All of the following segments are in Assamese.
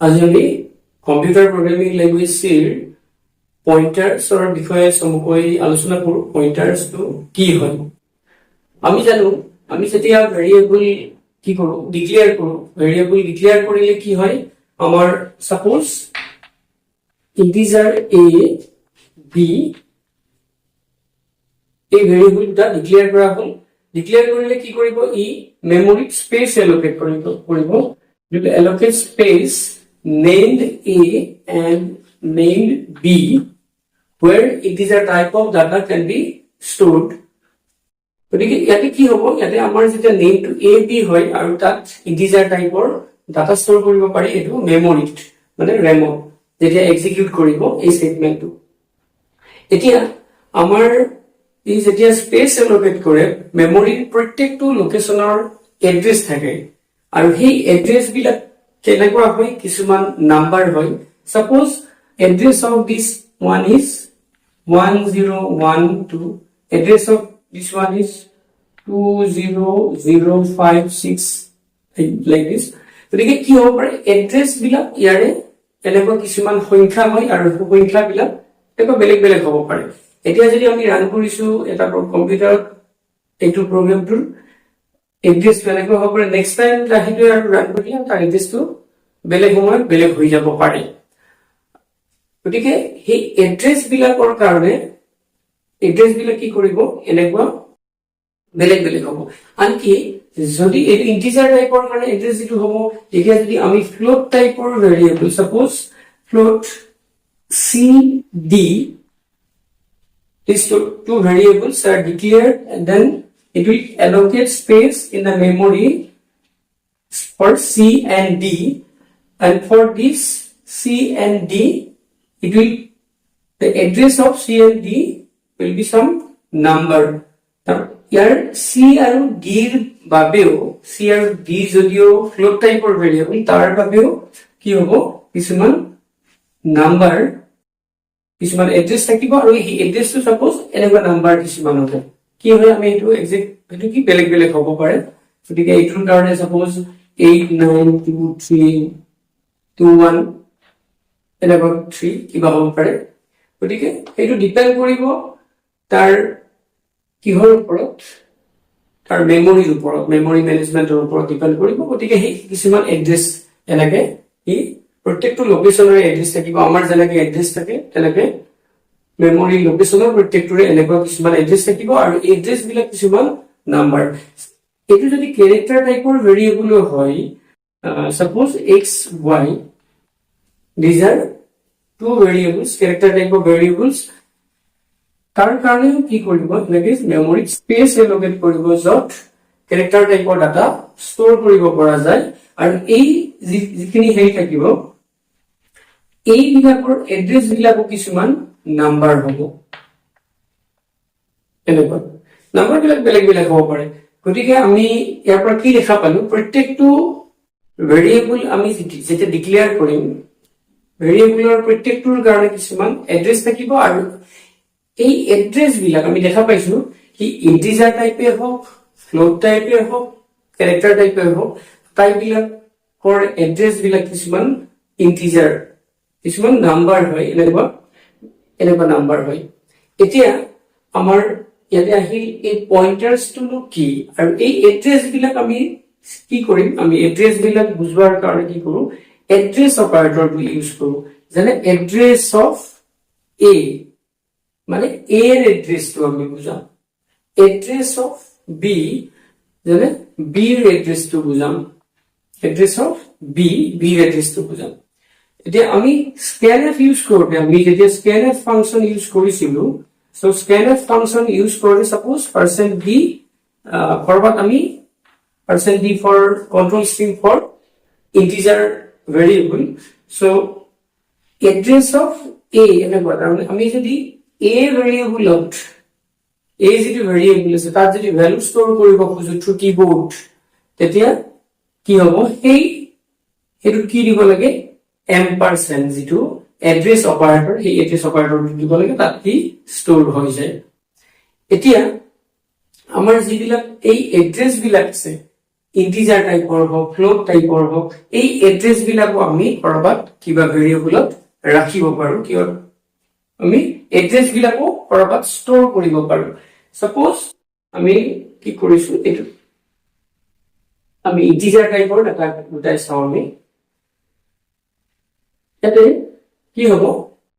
আজি আমি কম্পিউটাৰ প্ৰগ্ৰামিং লেংগুৱেজ চিৰ পইণ্টাৰ্ছৰ বিষয়ে চমুকৈ আলোচনা কৰো। পইণ্টাৰ্ছটো কি হয়? আমি জানো, আমি যেতিয়া ভেৰিয়েবল কি কৰো, ডিক্লেয়াৰ কৰো। ভেৰিয়েবল ডিক্লেয়াৰ কৰিলে কি হয়, আমাৰ সাপোজ ইন্টিজাৰ a b এই ভেৰিয়েবল দুটা ডিক্লেয়াৰ কৰা হ'ল। ডিক্লেয়াৰ কৰিলে কি কৰিব, ই মেমৰিত স্পেচ এলোকেট কৰিব। Will allocate space named A and named B where integer type of data can be stored. গতিকে ইয়াতে কি হ'ব, ইয়াতে আমাৰ যেতিয়া নেম টু A B হয় আৰু তাত ইন্টিজাৰ টাইপৰ ডাটা ষ্টৰ কৰিব পাৰি, এইটো মেমৰিত মানে ৰেমত যেতিয়া এক্সিকিউট কৰিব এই ষ্টেটমেন্টটো। এতিয়া আমাৰ ই যেতিয়া স্পেচ এলোকেট কৰে, মেমৰিৰ প্ৰত্যেকটো লোকেশনৰ এড্ৰেছ থাকে আৰু সেই এড্ৰেছ বিলাক কেনেকুৱা হয়, কিছুমান নাম্বাৰ হয়। Suppose address of this one is 1012, address of this one is 20056 like this. গতিকে কি হ'ব পাৰে, এড্ৰেছ বিলাক ইয়াৰে এনেকুৱা কিছুমান সংখ্যা হয় আৰু সংখ্যা বিলাক এনেকুৱা বেলেগ বেলেগ হ'ব পাৰে। এতিয়া যদি আমি ৰান কৰিছো এটা কম্পিউটাৰত এইটো প্ৰগ্ৰামটোৰ এড্ৰেছ বেলেগ হ'ব পাৰে, নেক্সট টাইম আহিলে আৰু ৰান কৰিলে তাৰ এড্ৰেছটো বেলেগ সময়ত বেলেগ হৈ যাব পাৰে। গতিকে সেই এড্ৰেছ বিলাকৰ কাৰণে এড্ৰেছ বিলাক কি কৰিব, এনেকুৱা বেলেগ বেলেগ হ'ব। আনকি যদি এইটো ইন্টিজাৰ টাইপৰ কাৰণে এড্ৰেছ যিটো হ'ব, এতিয়া যদি আমি ফ্লোট টাইপৰ variable, suppose float cd, these two variables are declared and then it will allocate space in the memory for C and D, and for this C and D the address of C and D will be some number. Here C and D এর বাবেও, C and D যদিও ফ্লোট টাইপৰ ভেৰিয়েবল, তাৰ বাবেও কি হ'ব, কিছুমান নাম্বাৰ, কিছুমান এড্ৰেছ থাকিব আৰু এই এড্ৰেছটো সাপোজ এনেকুৱা নাম্বাৰ কিছুমান হ'ব। কি হয়, আমি এইটো এক্সাক্ট এইটো কি বেলেগ বেলেগ হ'ব পাৰে। গতিকে এইটোৰ কাৰণে সাপোজ 892321 এনেকুৱা 3 কিবা হ'ব পাৰে। গতিকে এইটো ডিপেন্ড কৰিব তাৰ কিহৰ ওপৰত, তাৰ মেমৰিৰ ওপৰত, মেমৰি মেনেজমেন্টৰ ওপৰত ডিপেন্ড কৰিব। গতিকে সেই কিছুমান এড্ৰেছ এনেকে ই প্ৰত্যেকটো লোকেশনৰ এড্ৰেছ থাকিব। আমাৰ যেনেকে এড্ৰেছ থাকে তেনেকে মেমৰি লোকেশনৰ প্ৰত্যেকটোৰে এনেকুৱা কিছুমান এড্ৰেছ থাকিব আৰু এড্ৰেছ বিলাক কিছুমান নাম্বাৰ। এইটো যদি ক্যাৰেক্টাৰ টাইপৰ ভেৰিয়েবল হয়, suppose x y, these are two variables, character type of variables, তাৰ কাৰণেও কি কৰিব, এনেকে মেমৰিত স্পেচ এলোকেট কৰিব য'ত ক্যাৰেক্টাৰ টাইপৰ ডাটা ষ্টৰ কৰিব পৰা যায়। আৰু এই যিখিনি হেৰি থাকিব, এই বিলাকৰ এড্ৰেছ বিলাকো কিছুমান নাম্বাৰ হ'ব। এনেকুৱা নাম্বাৰ বিলাক বেলেগ বেলেগ হ'ব পাৰে। গতিকে আমি ইয়াৰ পৰা কি দেখা পালো, প্ৰত্যেকটো ভেৰিয়েবল আমি যেতিয়া ডিক্লেয়াৰ কৰিম, ভেৰিয়েবলৰ প্ৰত্যেকটোৰ কাৰণে কিছুমান এড্ৰেছ থাকিব আৰু এই এড্ৰেছ বিলাক আমি দেখা পাইছো কি ইন্টিজাৰ টাইপে হওক, ফ্লোট টাইপে হওক, ক্যাৰেক্টাৰ টাইপে হওক, টাইপ বিলাকৰ এড্ৰেছ বিলাক কিছুমান ইন্টিজাৰ, কিছুমান নাম্বাৰ হয়, এনেকুৱা নাম্বাৰ হয়। এতিয়া আমাৰ ইয়াতে আহিল এই পইণ্টাৰ্ছটো কি আৰু এই এড্ৰেছ বিলাক আমি কি কৰিম, আমি এড্ৰেছ বিলাক বুজোৱাৰ কাৰণে কি কৰো, এড্ৰেছ অপাৰেটৰটো ইউজ কৰো। যেনে এড্ৰেছ অফ এ মানে এ এৰ এড্ৰেছটো আমি বুজাম, এড্ৰেছ অফ বি যেনে বিৰ এড্ৰেছটো বুজাম, এড্ৰেছ অফ বি বিৰ এড্ৰেছটো বুজাম। এতিয়া আমি স্কেনএফ ইউজ কৰোঁতে, আমি যেতিয়া স্কেনএফ ফাংচন ইউজ কৰিছিলো, সো স্কেনএফ ফাংচন ইউজ কৰোঁতে সাপোজ %d কৰবাত আমি %d for control string for integer variable, so address of a এনেকুৱা। তাৰমানে আমি যদি এ ভেৰিয়েবলত, এ যিটো ভেৰিয়েবল আছে তাত যদি ভ্যালু ষ্টৰ কৰিব খোজো থ্ৰু কিবোৰ্ড, তেতিয়া কি হ'ব, সেইটো কি দিব লাগে, এম্পাৰচেণ্ড যিটো এড্ৰেছ অপাৰেটৰ, সেই এড্ৰেছ অপাৰেটৰটো দিব লাগে, তাত কি ষ্টৰ হৈ যায়। এতিয়া আমাৰ যিবিলাক এই এড্ৰেছ বিলাক আছে, ইন্টিজাৰ টাইপৰ হওক ফ্লোট টাইপৰ হওক এই এড্ৰেছ বিলাকো আমি কৰবাত কিবা ভেৰিয়েবলত ৰাখিব পাৰো কিয় আমি এড্ৰেছ বিলাকো কৰবাত ষ্ট'ৰ কৰিব পাৰো সাপোজ আমি কি কৰিছো এইটো আমি ইন্টিজাৰ টাইপৰ ডাটা দুটাই চাও আমি এতে কি হ'ব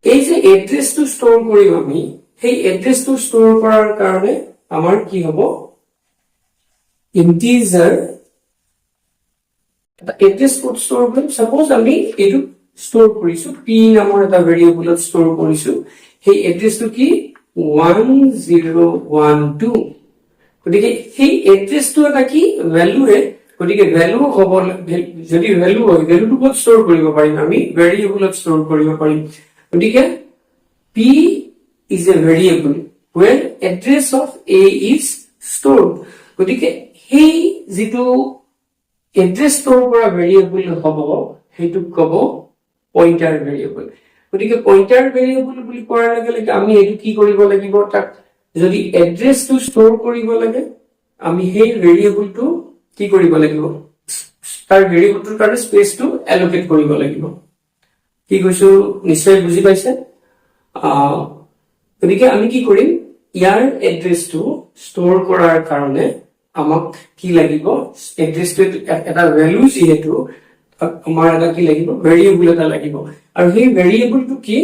এই যে এড্ৰেছটো ষ্ট'ৰ কৰিম আমি সেই এড্ৰেছটো ষ্ট'ৰ কৰাৰ কাৰণে আমাৰ কি হ'ব ইন্টিজাৰ এড্ৰেছ কোড ষ্ট'ৰ কৰিম সাপোজ আমি এইটো ষ্ট'ৰ কৰিছো p নামৰ এটা ভেৰিয়েবলত ষ্ট'ৰ কৰিছো সেই এড্ৰেছটো কি 1012 গতিকে সেই এড্ৰেছটো এটা কি ভ্যালুৱে গতিকে ভ্যালু হ'ব যদি ভ্যালু হয় ভ্যালুটো ক'ত ষ্ট'ৰ কৰিব পাৰিম আমি ভেৰিয়েবলত ষ্ট'ৰ কৰিব পাৰিম গতিকে p is a variable where address of a is stored গতিকে সেই যেটো এড্ৰেছ ষ্ট'ৰ কৰা ভেৰিয়েবল হ'ব হেতু কব পইন্টাৰ ভেৰিয়েবল গতিকে পইন্টাৰ ভেৰিয়েবল বুলি কোৱাৰ লগে লগে আমি এটো কি কৰিব লাগিব তাক যদি এড্ৰেছটো ষ্ট'ৰ কৰিব লাগে আমি সেই ভেৰিয়েবলটো কি কৰিব লাগিব তাৰ ভেৰিয়েবলটোৰ কাৰণে স্পেচটো এলোকেট কৰিব লাগিব কি কৈছো নিশ্চয় বুজি পাইছে গতিকে আমি কি কৰিম ইয়াৰ এড্ৰেছটো ষ্ট'ৰ কৰাৰ কাৰণে আমাক কি লাগিব এড্ৰেছটো এটা ভ্যালু যেহেতু আমাৰ এটা কি লাগিব ভেৰিয়েবল এটা লাগিব আৰু সেই ভেৰিয়েবলটো কি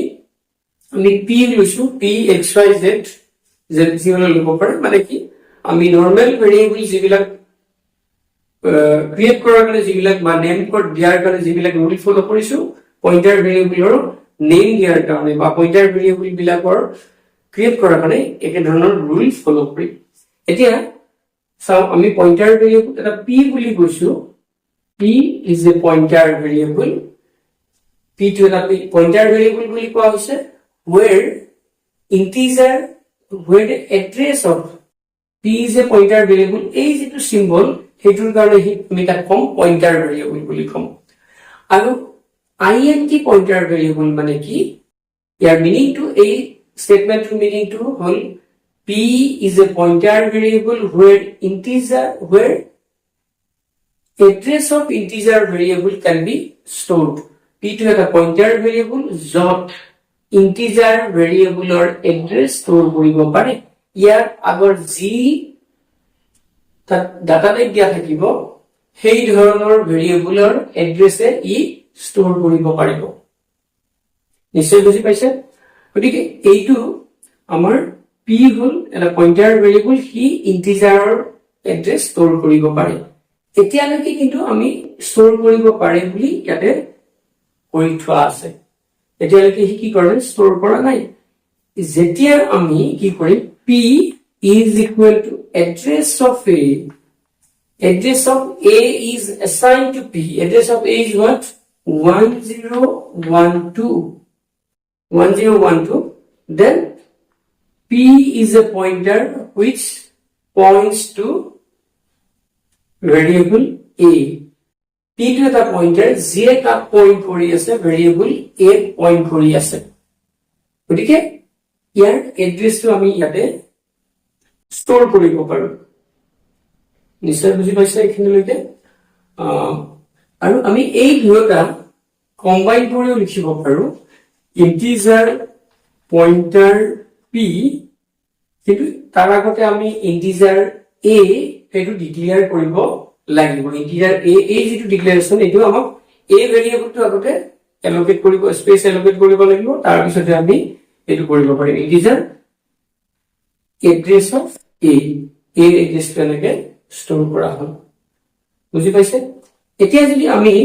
আমি p লৈছো p xyz যেনে লিখিব পাৰে মানে কি আমি নৰমাল ভেৰিয়েবল যিবিলাক ক্ৰিয়েট কৰাৰ কাৰণে যিবিলাক বা নেম কোড দিয়াৰ কাৰণে যিবিলাক ৰুল ফলো কৰিছো পইন্টাৰ ভেৰিয়েবলৰ নেম দিয়াৰ কাৰণে বা পইন্টাৰ ভেৰিয়েবল বিলাকৰ ক্ৰিয়েট কৰাৰ কাৰণে একে ধৰণৰ ৰুল ফলো কৰিম এতিয়া চাও আমি পইন্টাৰ ভেৰিয়েবল এটা p বুলি কৈছো p is a pointer variable p to the pointer variable বুলি কোৱা হৈছে where integer where the address of p is a pointer variable এই যেটো সিম্বল হেতুৰ কাৰণে আমি তাক কম পইন্টাৰ ভেৰিয়েবল বুলি কম আৰু int পইন্টাৰ ভেৰিয়েবল মানে কি ইয়াৰ মিনিং টু এই স্টেটমেন্টৰ মিনিং টু হল p is a pointer variable where address of integer variable can be stored p to a pointer variable যত integer variable or address store কৰিব পাৰে ইয়াৰ আগৰ যি ডাটা টাইপ দিয়া থাকিব সেই ধৰণৰ ভেৰিয়েবলৰ এড্ৰেছে ই ষ্ট'ৰ কৰিব পাৰিব নিশ্চয় বুজি পাইছে গতিকে এইটো আমাৰ p হল এটা পইন্টাৰ ভেৰিয়েবল হি ইন্টিজাৰৰ এড্ৰেছ ষ্ট'ৰ কৰিব পাৰে এতিয়ালৈকে কিন্তু আমি ষ্ট'ৰ কৰিব পাৰে বুলি ইয়াতে কৈ থোৱা আছে এতিয়ালৈকে হি কি কৰে ষ্ট'ৰ কৰা নাই যেতিয়া আমি কি কৰিম p is equal to address of a is assigned to p address of a is what 1012 then p is a pointer which points to variable a p to the pointer z ka point kori ase variable a point kori ase gotike ইয়াৰ এড্ৰেছটো আমি ইয়াতে ষ্ট'ৰ কৰিব পাৰো নিশ্চয় বুজি পাইছে এখিনিলৈকে আৰু আমি এই দুটা কম্বাইন কৰিও লিখিব পাৰো ইন্টিজাৰ পইন্টাৰ p কিন্তু তাৰ আগতে আমি ইন্টিজাৰ a হেতু ডিক্লেয়াৰ কৰিব লাগিব ইন্টিজাৰ a এই যেটো ডিক্লেৰেচন এটো আমাক a ভেৰিয়েবলটো আগতে এলোকেট কৰিব স্পেস এলোকেট কৰিব লাগিব তাৰ পিছতে আমি এটো কৰিব পাৰিম ইন্টিজাৰ এড্ৰেছ অফ a এড্ৰেছটো এনেকে ষ্ট'ৰ কৰা হয় বুজি পাইছে এতিয়া যদি আমি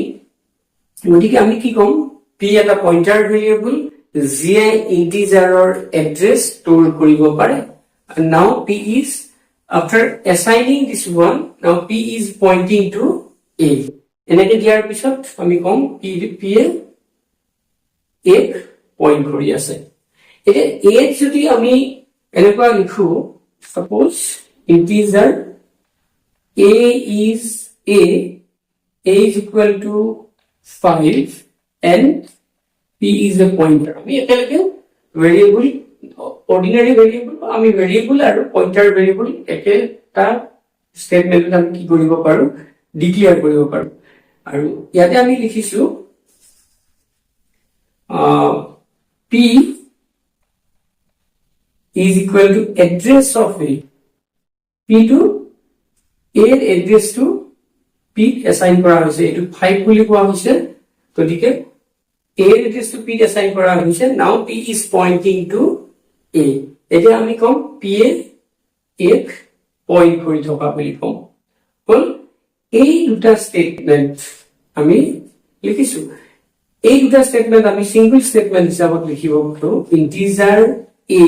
গতিকে আমি কি কম p এটা পইন্টাৰ ভেৰিয়েবল যিয়ে ইন্টিজাৰৰ এড্ৰেছ ষ্ট'ৰ কৰিব পাৰে and now p is after assigning this one now p is pointing to a এনেকে দিয়াৰ পিছত আমি কম p এ পইন্ট কৰি আছে এতিয়া a যদি আমি এনেকুৱা লিখো suppose integer a is equal to 5 and p is a pointer আমি একেলগে ভেৰিয়েবল ordinary variable আমি ভেৰিয়েবল আৰু পইন্টাৰ ভেৰিয়েবল একেটা স্টেটমেন্টত আমি কি কৰিব পাৰো ডিক্লেয়াৰ কৰিব পাৰো আৰু ইয়াতে আমি লিখিছো p is equal to address of a p to a এর এড্ৰেছ টু p এছাইন কৰা হৈছে এটো 5 বুলি কোৱা হৈছে গতিকে a এৰ এড্ৰেছ টু p এছাইন কৰা হৈছে নাও p is pointing to a এতিয়া আমি কম p এ এক পয়েন্ট কৰি থকা বুলি কম হল এই দুটা স্টেটমেন্ট আমি লিখিছো এই দুটা স্টেটমেন্ট আমি সিঙ্গল স্টেটমেন্ট হিচাপত লিখিব পাৰো integer a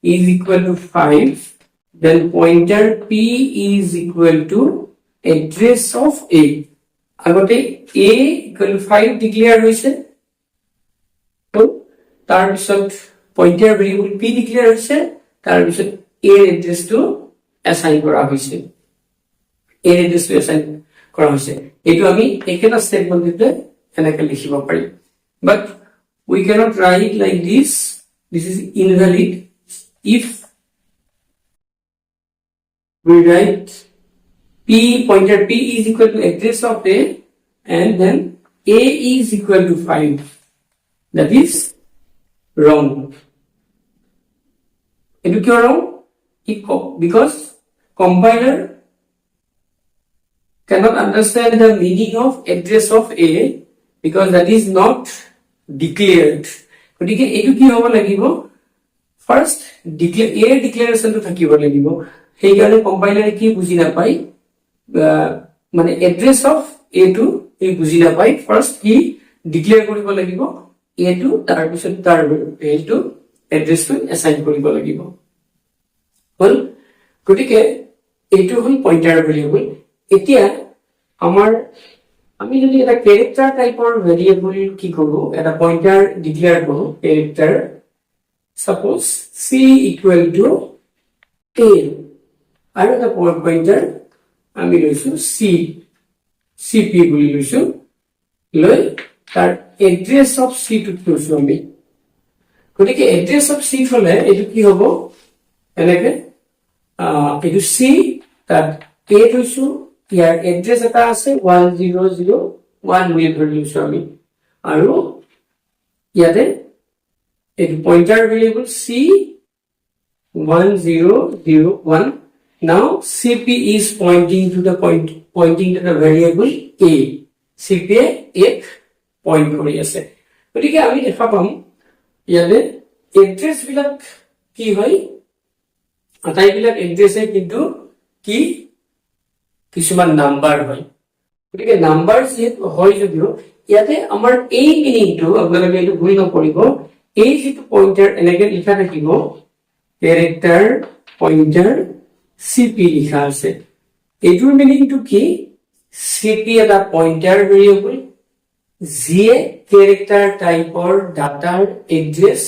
is equal to 5 then pointer p is equal to address of a আগতে a equal to 5 ডিক্লেয়াৰ হৈছে তো তাৰ পিছত পয়েন্টাৰ ভেৰিয়েবল p ডিক্লেয়াৰ হৈছে তাৰ পিছত a এৰ এড্ৰেছ টু এছাইন কৰা হৈছে a এৰ এড্ৰেছ টু এছাইন কৰা হৈছে এটো আমি একেটা স্টেটমেন্টতে এনেকৈ লিখিব পাৰি but we cannot write like this is invalid if we write p pointer p is equal to address of a and then a is equal to 5 that is wrong etu kyo wrong because compiler cannot understand the meaning of address of a because that is not declared গতিকে এটো কি হ'ব লাগিব ফার্স্ট ডিক্লেয়ার এ ডিক্লারেশন তো থাকিব লাগিব সেই কাৰণে কম্পাইলাৰে কি বুজি নাপায় মানে এড্ৰেছ অফ এ টু এই বুজি নাপায় ফাৰ্স্ট কি ডিক্লেয়াৰ কৰিব লাগিব এ টু তাৰ পিছত তাৰ ভ্যালু এড্ৰেছ টু এছাইন কৰিব লাগিব হল গতিকে এইটো হল পয়েন্টাৰ ভেৰিয়েবল এতিয়া আমাৰ আমি যদি এটা ক্যাৰেক্টাৰ টাইপৰ ভেৰিয়েবল কি কৰো এটা পয়েন্টাৰ ডিক্লেয়াৰ কৰো character suppose c equal to a আৰু এটা পয়েন্টাৰ আমি লৈছো cp বুলি লৈছো লৈ তাৰ এড্ৰেছ অফ c টু লৈছো আমি গতিকে এড্ৰেছ অফ c হলে এটো কি হ'ব এনেকে এটো c তাত a লৈছো ইয়াৰ এড্ৰেছ এটা আছে 1001 বুলি ধৰি লৈছো আমি আৰু ইয়াতে a pointer variable c1001 now cp is pointing to the variable a cp এক পয়েন্ট কৰি আছে গতিকে আমি দেখা পাম ইয়াতে এড্ৰেছ বিলাক কি হয় আটাই বিলাক এড্ৰেছে কিন্তু কি কিছুমান নাম্বাৰ হয় গতিকে নাম্বাৰ যে হয় যদিও ইয়াতে আমাৰ এই মিনিংটো আপোনালোকে এইটো ভুল নকৰিব এই যেটো পয়েন্টাৰ এনেকে লিখা থাকিব ক্যাৰেক্টাৰ পয়েন্টাৰ cp লিখা আছে এইটোৰ মিনিংটো কি cp এটা পয়েন্টাৰ ভেৰিয়েবল যিয়ে ক্যাৰেক্টাৰ টাইপৰ ডাটাৰ এড্ৰেছ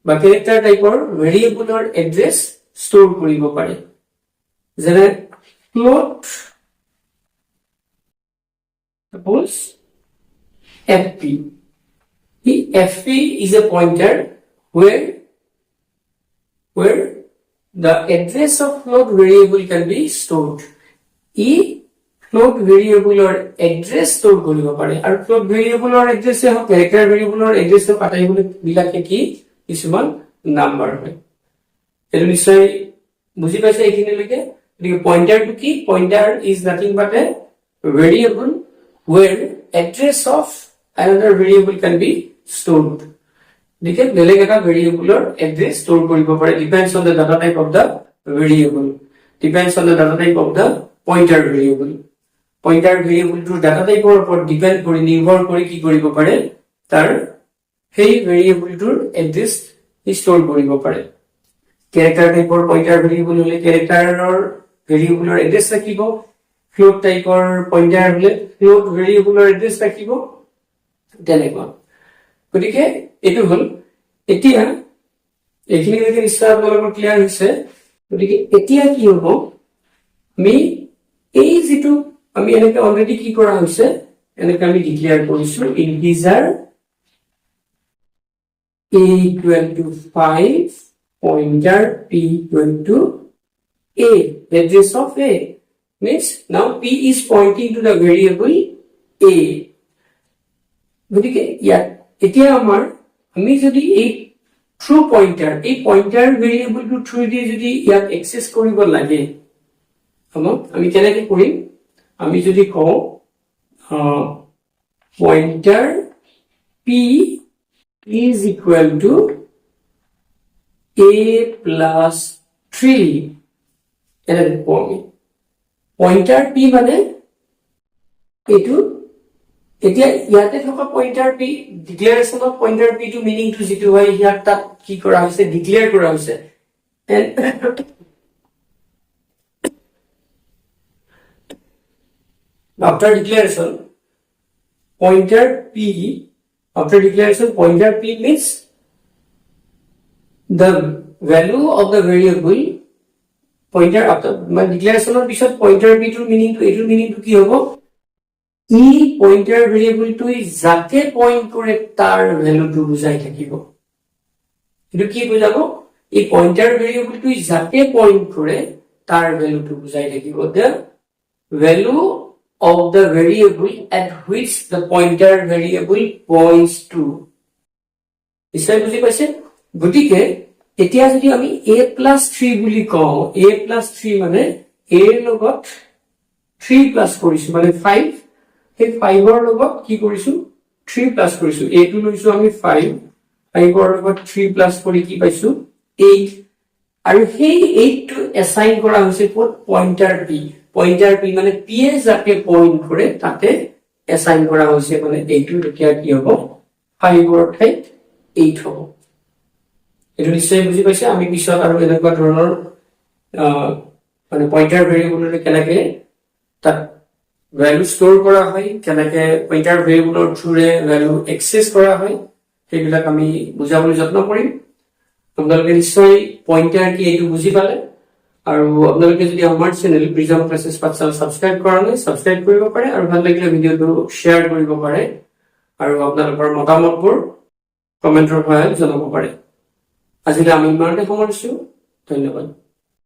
বা ক্যাৰেক্টাৰ টাইপৰ ভেৰিয়েবলৰ এড্ৰেছ ষ্ট'ৰ কৰিব পাৰে যেনে float suppose fp the fp is a pointer where the address of float variable can be stored e float variable or address store কৰিব পাৰে আৰু float variable or address A character variable or address এ পাতাইবলৈ বিলাকে কি কিছুমান নাম্বার হয় এটো নিশ্চয় বুজি পাইছে এইখিনিলৈকে The pointer to key pointer is nothing but a variable where address of another variable can be stored. Okay, beleg eta variable or address store koribo pare depends on the data type of the variable. Depends on the data type of the pointer variable. Pointer variable to data type or depend kori nirbhor kori ki koribo pare tar সেই variable to address store koribo pare. Character type or pointer variable hole character or variable or address থাকিব float type or pointer হলে float variable or address থাকিব তেনেকুৱা গতিকে এটো হল এতিয়া এইখিনি দেখি নিশ্চয় আপোনালোকৰ ক্লিয়াৰ হৈছে গতিকে এতিয়া কি হ'ব আমি এই যেটো আমি এনেকে অলৰেডি কি কৰা হৈছে এনেকে আমি ডিক্লেয়াৰ কৰিছো integer a equal to 5 pointer p equal to a address of a means now p is pointing to the variable a. গতিকে ইয়াত এতিয়া আমি যদি এই থ্ৰু পইণ্টাৰ ভেৰিয়েবলটো থ্ৰু দি যদি ইয়াত এক্সেছ কৰিব লাগে আমি কেনেকে কৰিম আমি যদি কওঁ pointer p is equal to a plus 3 এনেকে কওঁ আমি পইণ্টাৰ p মানে এইটো এতিয়া ইয়াতে থকা পইণ্টাৰ p ডিক্লেৰেশ্যনত পইণ্টাৰ p টো মিনিং টো যেটো হয় ইয়াত তাত কি কৰা হৈছে ডিক্লেয়াৰ কৰা হৈছে after declaration pointer p means the value of the variable pointer after declaration of bishat pointer p to meaning to ki hobo e pointer variable to jate point kore tar value to bujai thakibo etu ki bujabo e pointer variable to jate point kore tar value to bujai thakibo the value of the variable at which the pointer variable points to isai buji paise gotike এতিয়া যদি আমি a+3 বুলি কওঁ a+3 মানে a ৰ লগত 3 প্লাস কৰিছো মানে 5 সেই 5 ৰ লগত কি কৰিছো 3 প্লাস কৰিছো a টো লৈছো আমি 5 5 ৰ লগত 3 প্লাস কৰি কি পাইছো 8 আৰু সেই 8 টো এসাইন কৰা হৈছে ক'ত পইণ্টাৰ p মানে p এ যাকে পইণ্ট কৰে তাতে এসাইন কৰা হৈছে মানে এইটো এতিয়া কি হ'ব 5 ৰ ঠাইত 8 হ'ব এটো নিশ্চয় বুজি পাইছে আমি পিছত আৰু এনেকুৱা ধৰণৰ মানে পইণ্টাৰ ভেৰিয়েবলৰে কেনেকে তাত ভ্যালু ষ্টৰ কৰা হয় কেনেকে পইণ্টাৰ ভেৰিয়েবলৰ থ্ৰুৰে ভ্যালু এক্সেস কৰা হয় সেইবিলাক আমি বুজাবলৈ যত্ন কৰিম আপোনালোকে নিশ্চয় পইণ্টাৰ কি এইটো বুজি পালে আৰু আপোনালোকে যদি আমাৰ চেনেল প্ৰিজম ক্লাसेছ পাঠশালা সাবস্ক্ৰাইব কৰা নাই সাবস্ক্ৰাইব কৰিব পাৰে আৰু ভাল লাগিলে ভিডিওটো শেয়াৰ কৰিব পাৰে আৰু আপোনালোকৰ মতামতবোৰ কমেন্টৰ সহায়ত জনাব পাৰে আজিলৈ আমি ইমানতে সামৰিছো ধন্যবাদ